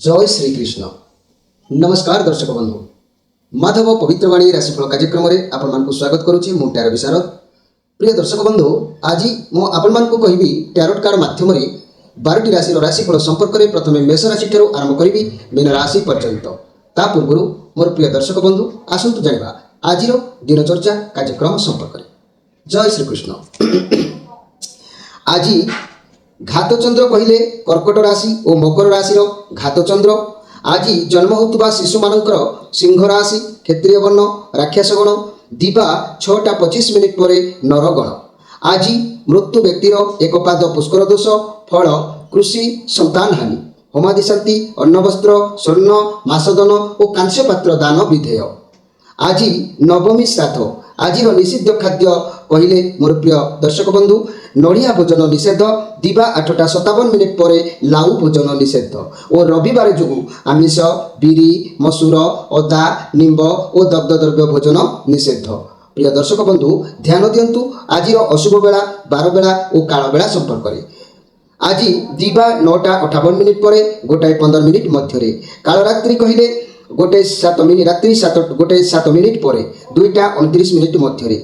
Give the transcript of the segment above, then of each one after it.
जय श्री कृष्ण। नमस्कार दर्शक बंधु, माधव पवित्रवाणी राशिफल कार्यक्रम में आपण स्वागत करुच्ची। मु टैरो विशारद। प्रिय दर्शक बंधु, आज मु आपण कहबी टैरोट कार्ड माध्यम 12टी राशि राशिफल संपर्क में प्रथम मेष राशि ठारू आरंभ करी मीन राशि पर्यंत। ता पूर्व मोर प्रिय दर्शक बंधु आसतु जानिबा आज दिनचर्या कार्यक्रम संपर्क में। जय श्री कृष्ण। आज घातचंद्र कहले कर्कट राशि और मकर राशि घातचंद्र आज जन्म होता शिशु मानकर सिंह राशि क्षेत्रीय वर्ण राक्षस गण दिवा 6:25 पर नरगण। आज मृत्यु व्यक्तिर एक पाद पुष्कर दोष फल कृषि संतान हानि होमादि शांति अन्न वस्त्र स्वर्ण मासदन और कांस्य पात्र दान विधेय। आज नवमी श्राद्ध। आज निषिद्ध खाद्य कहले मोर प्रिय दर्शक बंधु नड़िया भोजन निषेध दिवा 8:57 पर लाउ भोजन निषेध और रविवार जो आमिष बिरी मसूर अदा निम्ब और दग्ध द्रव्य भोजन निषेध। प्रिय दर्शक बंधु ध्यान दिंतु आज अशुभ बेला 12 बेला और काल बेला संपर्क में। आज दिवा 9:58 पर 1:15 मध्य कालरात्रि कहले 1:07 रात्रि 1:07 पर 2:29 मध्य।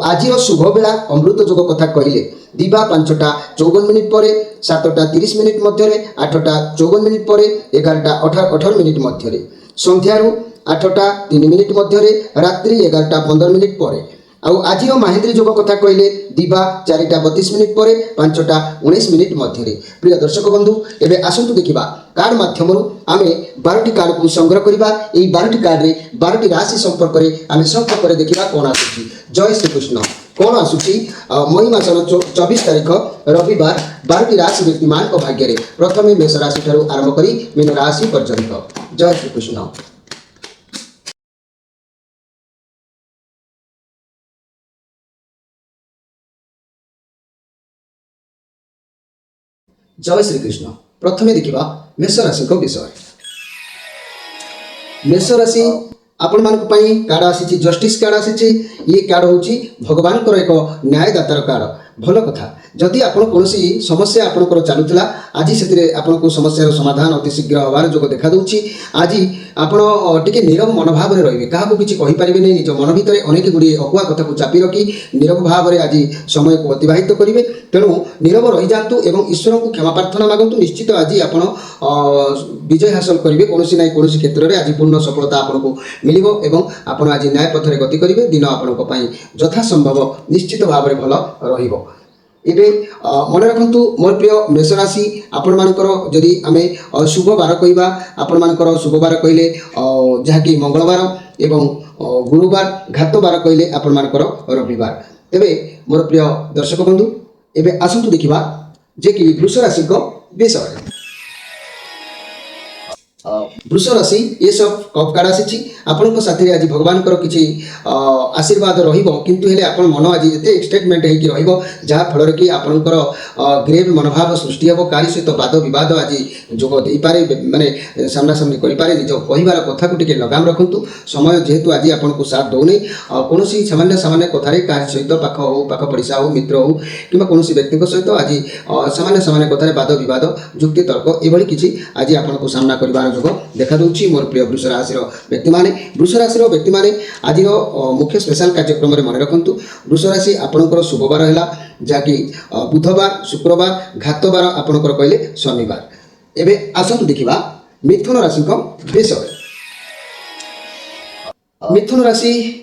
आज शुभ बेला अमृत जोग कथा कहले दिवा 5:54 पर 7:30 मध्य 8:54 पर 11:18 मध्य संध्यारू 8:03 मध्य रात्रि 11:15 पर। आज माहेंद्री जोग कथा कहले दिवा 4:32 पर 5:19 मध्य। प्रिय दर्शक बंधु एबे आसंतु देखिबा कार्ड माध्यम आम 12टी कार्ड को संग्रह करबा। एई 12टी कार्ड रे 12टी राशि संपर्क रे आम संपर्क रे देखिबा कोन आसुची। जय श्री कृष्ण। कोन आसुची मई मासर 24 तारिख रविवार 12टी राशि व्यक्तिमान और भाग्य रे प्रथमे मेष राशि ठारू आरंभ करी मीन राशि पर्यंत। जय श्री कृष्ण। जय श्री कृष्ण। प्रथमे देखिबा मेष राशि को विषय। मेष राशि आपण मान कार्ड आसी जस्टिस कार्ड आसी। ये कार्ड होची भगवान को एक न्यायदातार कार्ड। भल कथा जदि आपण कोनोसी समस्या आपणकर चलुला आज से आपको समस्यार समाधान अति शीघ्र हबार जोग देखा दूची। आज आपण टिके नीरव मनोभाव में रहिबे क्या किसी कहींपारे नहीं। निज मन भितर अनेक गुड़ी अकुआ कथा को चापी रखी नीरव भाव में आज समय को अतिबाहित करेंगे। तेणु नीरव रही जातु एवं ईश्वर को क्षमा प्रार्थना मागतु। निश्चित आज आप विजय हासिल करेंगे कौन ना कौन क्षेत्र में। आज पूर्ण सफलता आपको मिल और आज न्याय पथरे गति करेंगे। दिन आपण यथासंभव निश्चित भाव में भल रहिबो। एबे मन रखु मोर प्रिय मेष राशि आपण मानकर जदि आम शुभ बार कहवा आपण मानकर शुभ बार कहले जहाँकि मंगलवार एवं गुरुवार घात बार कहले आपण मानकर रविवार। तेबे मोर प्रिय दर्शक बंधु एबे आसंतु देखिबा जे कि वृष राशि को विषय। वृष राशि ये सब कप कार्ड आसी आपण साथी आज भगवान किसी आशीर्वाद रही आपण मन आज एत एक्साइटमेंट हो जहाँफल कि आपणकर ग्रेव मनोभाव सृष्टि हे। कारी सहित वाद बद आज जोग दे पारे माने सामना सामनी करें निज कहबार कथा को लगाम रखु। समय जेहेतु आज आपन को साथ दौनी कौन सामान्य सामान्य कथार कार सहित पाख हो पाख पड़िशा हो मित्र हो कि कौन व्यक्ति सहित आज सामान्य सामान्य कथार वाद बद जुक्ति तर्क ये किसी आज आपन को सामना कर देखा दूची। मोर प्रिय वृष राशि व्यक्ति माने वृष राशि व्यक्ति माने आज मुख्य स्पेशल कार्यक्रम में मन रखु। वृष राशि आपणकर शुभ बार है जहाँकि बुधवार शुक्रवार घात बार आपणकर कहले शनिवार। एबे आसंतु देखिबा मिथुन राशि को विषय। मिथुन राशि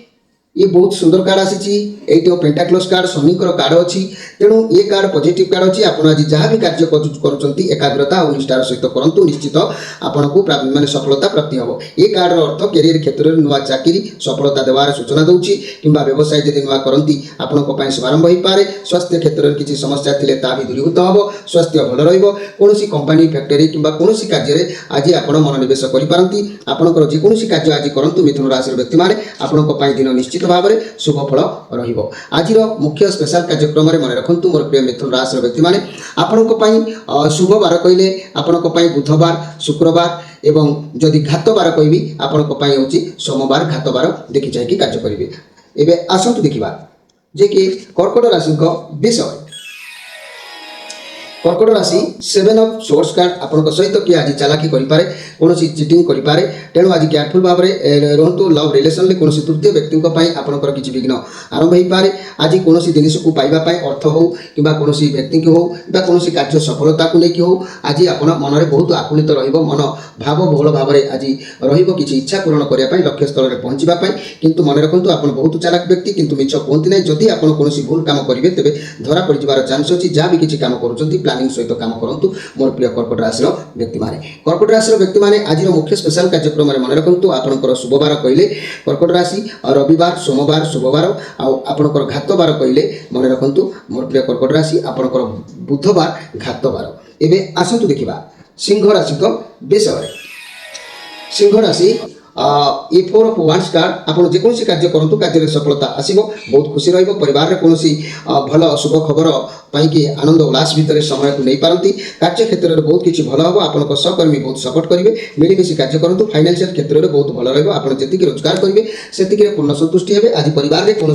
ये बहुत सुंदर कार्ड आसी। पेंटाक्लस कार्ड शनिकर कार्ड अच्छी। तेणु ये कार्ड पॉजिटिव कार्ड अच्छी। आप आज जहाँ भी कार्य कर एकाग्रता और निष्ठार सहित करूँ निश्चित आपन को माने सफलता प्राप्ति हम। ये कार्ड अर्थ कैरियर क्षेत्र में नुआ चाकरी सफलता देवार सूचना दूची कि व्यवसाय जब नुआ करती आपण शुभारंभ हो पाए। स्वास्थ्य क्षेत्र में किसी समस्या थे भी दूरीभूत हम। स्वास्थ्य भल रोसी कंपानी फैक्टरी कि कौन कार्य आज आप मनोनिवेश करपारती। आपंकर जेकोसी कार्य आज करूँ मिथुन राशि व्यक्ति मैंने आपण दिन निश्चित भाव में शुभ फल रहिबो। आज मुख्य स्पेशल कार्यक्रम में मन रखु मोर प्रिय मिथुन राशि व्यक्ति मैंने आपण शुभ बार कहले आपण बुधवार शुक्रवार एवं जदि घात बार कहबी आपण हूँ सोमवार घात बार देखी चाहिए कार्य करेंगे। एबे आसंतु देखिबा जे कि कर्कट राशि विषय। कर्कट राशि 7 ऑफ सोर्स कार्ड आपन सहित किए आज चालाकी करें कौन चिटिंग करें तेणु आज केयरफुल भाव में रुहतु लव रिलेसन में कौन तृतीय व्यक्ति आपंकर किसी विघ्न आरंभ हो पाए आज कौन जिनिस को पाइबापी अर्थ हो कि कौन व्यक्ति की हो कौन कार्य सफलता को लेकिन हो आज आप मन में बहुत आकुलित मन भाव बहुल भाव में आज रही इच्छा पूरण करने लक्ष्य स्थल में पहुँचापी किंतु मन रखु आप बहुत चालाक व्यक्ति किंतु मिछ कहते ना जदि आप कौन भूल काम करेंगे तेज धरा पड़ जावर चान्स अच्छी जहाँ भी किसी काम कर प्लानिंग सहित काम करूँ मोर प्रिय कर्कट राशि व्यक्ति मैंने कर्कट राशि व्यक्ति मैंने आज मुख्य स्पेशल कार्यक्रम में मन रखु आपंकर शुभबार कहले कर्कट राशि रविवार सोमवार शुभबार आपंकर घात बार कहले मन रखु मोर प्रिय कर्कट राशि आपंकर बुधवार घात बार एवं आसतु देखा सिंह राशि विषय सिंह राशि ये 4 ऑफ वांड्स कार्ड आप जेकोसी कार्य करूँ कार्य सफलता आसो बहुत खुशी परिवार में कौन भल शुभ खबर पाई आनंद उल्लास भितर समय को नहीं पारती कार्य क्षेत्र में बहुत किसी भल हम आप सहकर्मी बहुत सपोर्ट करेंगे मिलमिशी कार्य करूँ फाइनेंशियल क्षेत्र में बहुत भल रही रोजगार करेंगे से पूर्ण संतुष्टि हे आज परिवार में कौन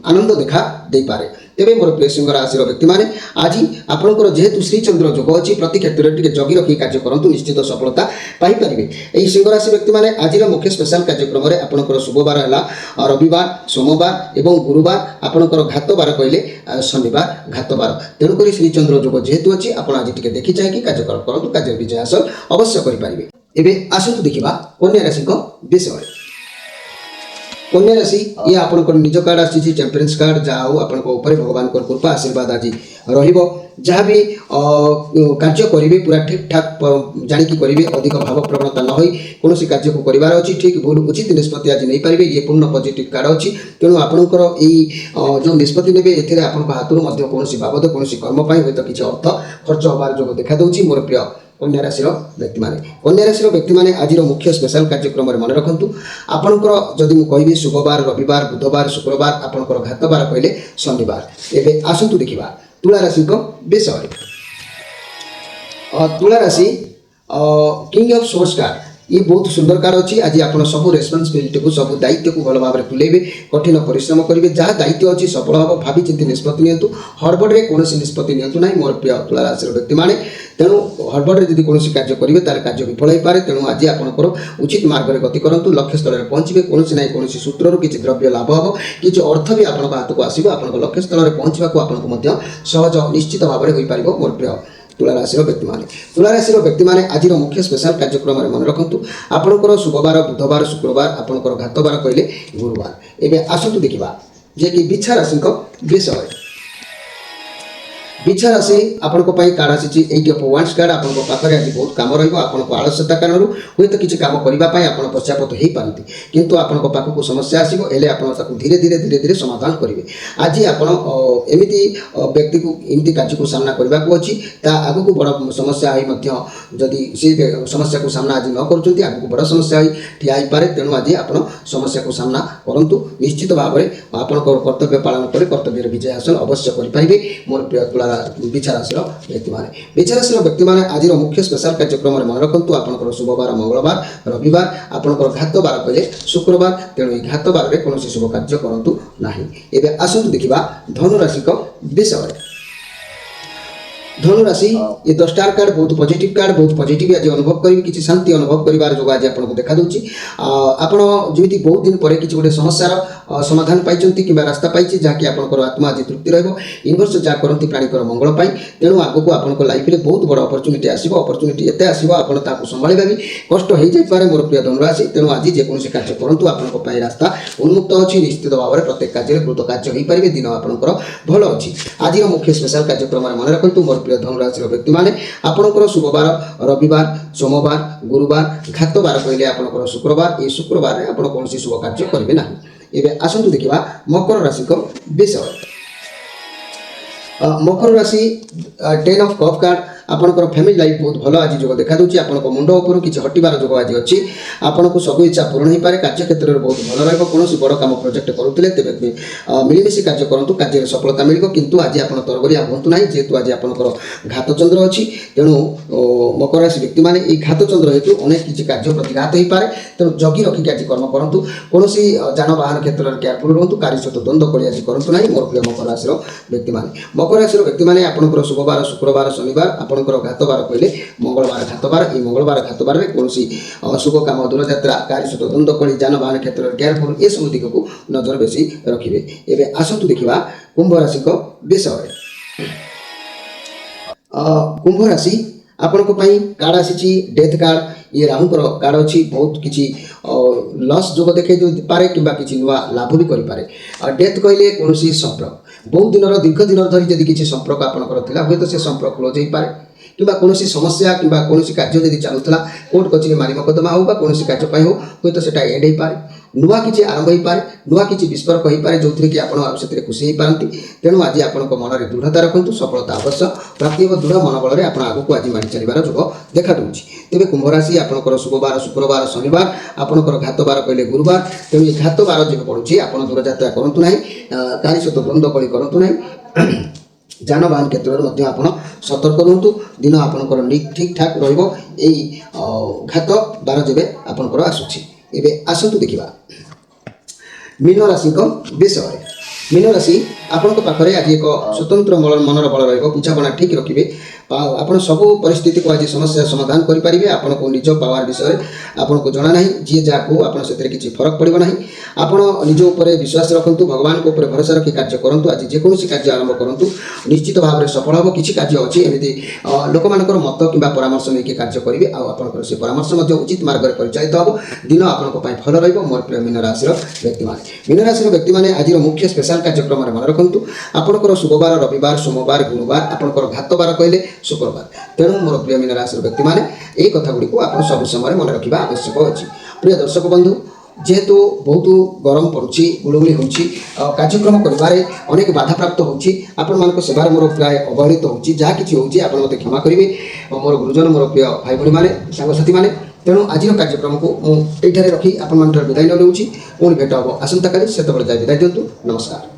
आनंद देखा दे पारे तेरे मोर प्रिय सिंह राशि व्यक्ति मैंने आज आपंकर जेहेतु श्रीचंद्र जोग अच्छी प्रति क्षेत्र में जगी रखी कार्य करूँ निश्चित सफलता पाइपर यही सिंह राशि व्यक्ति मैंने आज मुख्य स्पेशल कार्यक्रम में आपंकर शुभबार है रविवार सोमवार और गुरुवार आपंकर घात बार कहले शनिवार घात बार तेणुक श्रीचंद्र जोग जेहेतु अच्छी आप आज टे देखी चाहिए कार्य करूँ कार्य विजय हासिल अवश्य करेंगे एवं आसतु देखा कन्या राशि विषय कन्या राशि ये आपंकर निज कार्ड आसी चैंपियंस कार्ड जहाँ हो आप भगवान कृपा आशीर्वाद आज रहा भी कार्य करेंगे पूरा ठीक ठाक जाणिकी करेंगे अधिक भाव प्रवणता न होई कौन कार्य को करार अच्छी ठीक भूल उचित निष्पत्ति आज नहीं पारे ये पूर्ण पॉजिटिव कार्ड अच्छी तेणु आपंकर जो निष्पत्ति ने एथिरे आपन हाथरू कौन बाबद कौन कर्म हे तो किसी अर्थ खर्च होबार जो देखा दूसरी मोर प्रिय कन्या राशि व्यक्ति मैंने कन्या राशि व्यक्ति मैंने आज मुख्य स्पेशल कार्यक्रम में मन रखु आपंकर जदि मुझे शुक्रवार रविवार बुधवार शुक्रवार आपंकर घात बार कहले शनिवार एवं आसतु देखा तुला राशि विषय तुला राशि किंग ऑफ सोर्स कार्ड ये बहुत सुंदर कार्ड अच्छी आज आप सब रेस्पॉन्सिबिलिटी को सब दायित्व को भल भाव में तुलेबे कठिन परिश्रम करेंगे जहाँ दायित्व अच्छी सफल हम भावी चिंती निष्पत्ति नियंतु हड़बड़े कौन निष्पत्ति नियंतु ना मोर प्रिय तुला राशि व्यक्ति मैंने तेणु हड़बड़े जब कौन कार्य करेंगे तार कार्य विफल हो पाए तेणु आज आपंकर उचित मार्ग में गति करूँ लक्ष्य स्थल में पहुँचे कौन ना कौन सूत्र किसी द्रव्य लाभ हम किसी अर्थ भी आप हाथ को आसो आप लक्ष्य स्थल में पहुँचा आपको सहज निश्चित भाव में हो पार मोर प्रिय तुला राशि व्यक्ति मैंने तुला राशि व्यक्ति मैंने आज मुख्य स्पेशल कार्यक्रम में मन रखु आपंकर शुक्रवार बुधवार शुक्रवार आपंकर घात बार कहले गुरुवार एवं आसतु देखा जे कि बिछा राशि विषय बिछा राशि आपण कार्ड आसी 8 ऑफ वांड्स कार्ड आपण पाखे आज बहुत कम रहा आलस्यता कारण हूँ तो किसी कम करने आप पश्चापत हो पारती किंतु आपण पाखक समस्या आसो आप धीरे धीरे धीरे धीरे समाधान करेंगे आज आपमती व्यक्ति को एमती कार्य को सामना करने को अच्छी आग को बड़ समस्या जदि सी समस्या को सामना आज न कर आग को बड़ समस्या ठिया हो पाए तेणु आज आप समस्या को सामना करूँ निश्चित भाव में आप कर्तव्य पालन कर कर्तव्य विजय हासिल अवश्य करेंगे मोर प्रिय तुला बिछा राशि व्यक्ति मैंने बिछा राशि व्यक्ति मैंने आज मुख्य स्पेशल कार्यक्रम में मन रखु आपंकर शुभबार मंगलवार रविवार आपंकर घात बार कहले शुक्रवार तेणु घात बार में कौन शुभ कार्य करूँ ना एवं आसतु देखा धनु राशि विषय धनु राशि ये 10 स्टार कार्ड बहुत पॉजिटिव आज अनुभव करेंगे किसी शांति अनुभव कर जो आज आपको देखा दूसरी आपड़ जमी बहुत दिन पर किसी गोटे समस्यार समाधान पाई कि रास्ता पाई जहाँकि आपंकर आत्मा आज तृप्ति यूनिवर्स जहाँ करती प्राणीकर मंगल पाई तेणु आगक आप लाइफ में बहुत बड़ अपरच्युनिटी आसो अपरच्युनिटी एत आसो आप संभाड़ा भी कष्ट हो जाए मोर प्रिय धनुराशि तेणु आज जेकोसी कार्य करूँ आप रास्ता उन्मुक्त अच्छी निश्चित भाव में प्रत्येक कार्य द्रुत कार्य हो पारे दिन आपंकर भल अच्छी आज मुख्य स्पेशल कार्यक्रम में मन रखु मोर प्रिय धनुराशि व्यक्ति मैंने आपंकर शुक्रवार रविवार सोमवार गुरुवार घात बार कहले आपंकर शुक्रवार ये शुक्रवार आप कौन शुभ कार्य करेंगे ना एवं आसतु देखा मकर राशि विषय मकर राशि 10 ऑफ कप कार्ड ଆପଣଙ୍କର ଫ୍ୟାମିଲି ଲାଇଫ୍ ବହୁତ ଭଲ ଆଜି ଯୋଗ ଦେଖାଦେଉଛି। ଆପଣଙ୍କ ମୁଣ୍ଡ ଉପରୁ କିଛି ହଟିବାର ଯୋଗ ଆଜି ଅଛି। ଆପଣଙ୍କୁ ସବୁ ଇଚ୍ଛା ପୂରଣ ହୋଇପାରେ। କାର୍ଯ୍ୟକ୍ଷେତ୍ରରେ ବହୁତ ଭଲ ରହିବ। କୌଣସି ବଡ଼ କାମ ପ୍ରୋଜେକ୍ଟ କରୁଥିଲେ ତେବେ ମିଳିମିଶି କାର୍ଯ୍ୟ କରନ୍ତୁ, କାର୍ଯ୍ୟରେ ସଫଳତା ମିଳିବ। କିନ୍ତୁ ଆଜି ଆପଣ ତରବରିଆ ହୁଅନ୍ତୁ ନାହିଁ, ଯେହେତୁ ଆଜି ଆପଣଙ୍କର ଘାତଚନ୍ଦ୍ର ଅଛି। ତେଣୁ ମକର ରାଶି ବ୍ୟକ୍ତିମାନେ ଏହି ଘାତଚନ୍ଦ୍ର ହେତୁ ଅନେକ କିଛି କାର୍ଯ୍ୟ ପ୍ରତିଘାତ ହୋଇପାରେ। ତେଣୁ ଜଗି ରଖିକି ଆଜି କର୍ମ କରନ୍ତୁ। କୌଣସି ଯାନବାହନ କ୍ଷେତ୍ରରେ କେୟାରଫୁଲ୍ ରୁହନ୍ତୁ। କାର୍ଯ୍ୟ ସହିତ ଦ୍ୱନ୍ଦ୍ୱ କରି ଆଜି କରନ୍ତୁ ନାହିଁ ମୋର ପ୍ରିୟ ମକର ରାଶିର ବ୍ୟକ୍ତିମାନେ। ମକର ରାଶିର ବ୍ୟକ୍ତିମାନେ ଆପଣଙ୍କର ଶୁଭବାର ଶୁକ୍ରବାର ଶନିବାର, ଆପଣଙ୍କର ଘାତବାର କହିଲେ ମଙ୍ଗଳବାର ଘାତବାର। ଏହି ମଙ୍ଗଳବାର ଘାତବାରରେ କୌଣସି ଶୁଭ କାମ, ଦୂରଯାତ୍ରା, କାର୍ଯ୍ୟ ସହିତ ଦ୍ୱନ୍ଦ୍ୱ କରି ଯାନବାହନ କ୍ଷେତ୍ରରେ କେୟାରଫୁଲ୍ ଏସବୁ ଦିଗକୁ ନଜର ବେଶୀ ରଖିବେ। ଏବେ ଆସନ୍ତୁ ଦେଖିବା କୁମ୍ଭ ରାଶିଙ୍କ ବିଷୟରେ। କୁମ୍ଭ ରାଶି ଆପଣଙ୍କ ପାଇଁ କାର୍ଡ଼ ଆସିଛି ଡେଥ୍ କାର୍ଡ଼। ଇଏ ରାହୁଙ୍କର କାର୍ଡ଼ ଅଛି। ବହୁତ କିଛି ଲସ୍ ଯୋଗ ଦେଖାଇ ଦେଇପାରେ କିମ୍ବା କିଛି ନୂଆ ଲାଭ ବି କରିପାରେ। ଡେଥ୍ କହିଲେ କୌଣସି ସମ୍ପର୍କ, ବହୁତ ଦିନର ଦୀର୍ଘ ଦିନ ଧରି ଯଦି କିଛି ସମ୍ପର୍କ ଆପଣଙ୍କର ଥିଲା, ହୁଏତ ସେ ସମ୍ପର୍କ କ୍ଲୋଜ୍ ହୋଇପାରେ କିମ୍ବା କୌଣସି ସମସ୍ୟା କିମ୍ବା କୌଣସି କାର୍ଯ୍ୟ ଯଦି ଚାଲୁଥିଲା କୋର୍ଟ କଚେରୀ ମାରି ମକଦ୍ଦମା ହେଉ ବା କୌଣସି କାର୍ଯ୍ୟ ପାଇଁ ହେଉ, ହୁଏତ ସେଟା ଏଣ୍ଡ ହୋଇପାରେ। ନୂଆ କିଛି ଆରମ୍ଭ ହୋଇପାରେ, ନୂଆ କିଛି ବିସ୍ଫୋରକ ହୋଇପାରେ ଯେଉଁଥିରେ କି ଆପଣ ସେଥିରେ ଖୁସି ହୋଇପାରନ୍ତି। ତେଣୁ ଆଜି ଆପଣଙ୍କ ମନରେ ଦୃଢ଼ତା ରଖନ୍ତୁ। ସଫଳତା ଅବଶ୍ୟ ପ୍ରାପ୍ତି ହେବ। ଦୃଢ଼ ମନୋବଳରେ ଆପଣ ଆଗକୁ ଆଜି ମାଡ଼ି ଚାଲିବାର ଯୋଗ ଦେଖାଦେଉଛି। ତେବେ କୁମ୍ଭ ରାଶି ଆପଣଙ୍କର ଶୁଭବାର ଶୁକ୍ରବାର ଶନିବାର, ଆପଣଙ୍କର ଘାତବାର କହିଲେ ଗୁରୁବାର। ତେଣୁ ଏ ଘାତବାର ଯେବେ ପଡ଼ୁଛି ଆପଣ ଦୂରଯାତ୍ରା କରନ୍ତୁ ନାହିଁ, କାହାରି ସହିତ ଦ୍ୱନ୍ଦ୍ୱ କଳି କରନ୍ତୁ ନାହିଁ। ଯାନବାହନ କ୍ଷେତ୍ରରେ ମଧ୍ୟ ଆପଣ ସତର୍କ ରୁହନ୍ତୁ। ଦିନ ଆପଣଙ୍କର ଠିକ୍ ଠାକ୍ ରହିବ ଏଇ ଘାତ ବାର ଯେବେ ଆପଣଙ୍କର ଆସୁଛି। ଏବେ ଆସନ୍ତୁ ଦେଖିବା ମୀନ ରାଶିଙ୍କ ବିଷୟରେ। ମୀନ ରାଶି ଆପଣଙ୍କ ପାଖରେ ଆଜି ଏକ ସ୍ୱତନ୍ତ୍ର ମନର ବଳ ରହିବ। ବୁଝାମଣା ଠିକ୍ ରଖିବେ। ଆପଣ ସବୁ ପରିସ୍ଥିତିକୁ ଆଜି ସମସ୍ୟା ସମାଧାନ କରିପାରିବେ। ଆପଣଙ୍କୁ ନିଜ ପାୱାର ବିଷୟରେ ଆପଣଙ୍କୁ ଜଣା ନାହିଁ। ଯିଏ ଯାହାକୁ ଆପଣ ସେଥିରେ କିଛି ଫରକ ପଡ଼ିବ ନାହିଁ। ଆପଣ ନିଜ ଉପରେ ବିଶ୍ୱାସ ରଖନ୍ତୁ। ଭଗବାନଙ୍କ ଉପରେ ଭରସା ରଖି କାର୍ଯ୍ୟ କରନ୍ତୁ। ଆଜି ଯେକୌଣସି କାର୍ଯ୍ୟ ଆରମ୍ଭ କରନ୍ତୁ, ନିଶ୍ଚିତ ଭାବରେ ସଫଳ ହେବ। କିଛି କାର୍ଯ୍ୟ ଅଛି ଏମିତି ଲୋକମାନଙ୍କର ମତ କିମ୍ବା ପରାମର୍ଶ ନେଇକି କାର୍ଯ୍ୟ କରିବେ, ଆଉ ଆପଣଙ୍କର ସେ ପରାମର୍ଶ ମଧ୍ୟ ଉଚିତ ମାର୍ଗରେ ପରିଚାଳିତ ହେବ। ଦିନ ଆପଣଙ୍କ ପାଇଁ ଭଲ ରହିବ ମୋର ପ୍ରିୟ ମୀନ ରାଶିର ବ୍ୟକ୍ତିମାନେ। ମୀନ ରାଶିର ବ୍ୟକ୍ତିମାନେ ଆଜିର ମୁଖ୍ୟ ସ୍ପେଶାଲ କାର୍ଯ୍ୟକ୍ରମରେ ମନେ ରଖନ୍ତୁ। ଆପଣଙ୍କର ଶୁଭବାର ରବିବାର, ସୋମବାର, ଗୁରୁବାର, ଆପଣଙ୍କର ଘାତବାର କହିଲେ ଶୁକ୍ରବାର। ତେଣୁ ମୋର ପ୍ରିୟ ମୀନ ରାଶିର ବ୍ୟକ୍ତିମାନେ ଏହି କଥାଗୁଡ଼ିକୁ ଆପଣ ସବୁ ସମୟରେ ମନେ ରଖିବା ଆବଶ୍ୟକ ଅଛି। ପ୍ରିୟ ଦର୍ଶକ ବନ୍ଧୁ, ଯେହେତୁ ବହୁତ ଗରମ ପଡ଼ୁଛି, ଗୁଳୁଗୁଳି ହେଉଛି, କାର୍ଯ୍ୟକ୍ରମ କରିବାରେ ଅନେକ ବାଧାପ୍ରାପ୍ତ ହେଉଛି, ଆପଣମାନଙ୍କ ସେବାରେ ମୋର ପ୍ରାୟ ଅବହେଳିତ ହେଉଛି। ଯାହା କିଛି ହେଉଛି ଆପଣ ମୋତେ କ୍ଷମା କରିବେ ମୋର ଗୁରୁଜନ, ମୋର ପ୍ରିୟ ଭାଇ ଭଉଣୀମାନେ, ସାଙ୍ଗସାଥୀମାନେ। ତେଣୁ ଆଜିର କାର୍ଯ୍ୟକ୍ରମକୁ ମୁଁ ଏଇଠାରେ ରଖି ଆପଣମାନଙ୍କର ବିଦାୟ ନେଉଛି। ପୁଣି ଭେଟ ହେବ ଆସନ୍ତାକାଲି। ସେତେବେଳେ ଯାଇ ବିଦାୟ ଦିଅନ୍ତୁ। ନମସ୍କାର।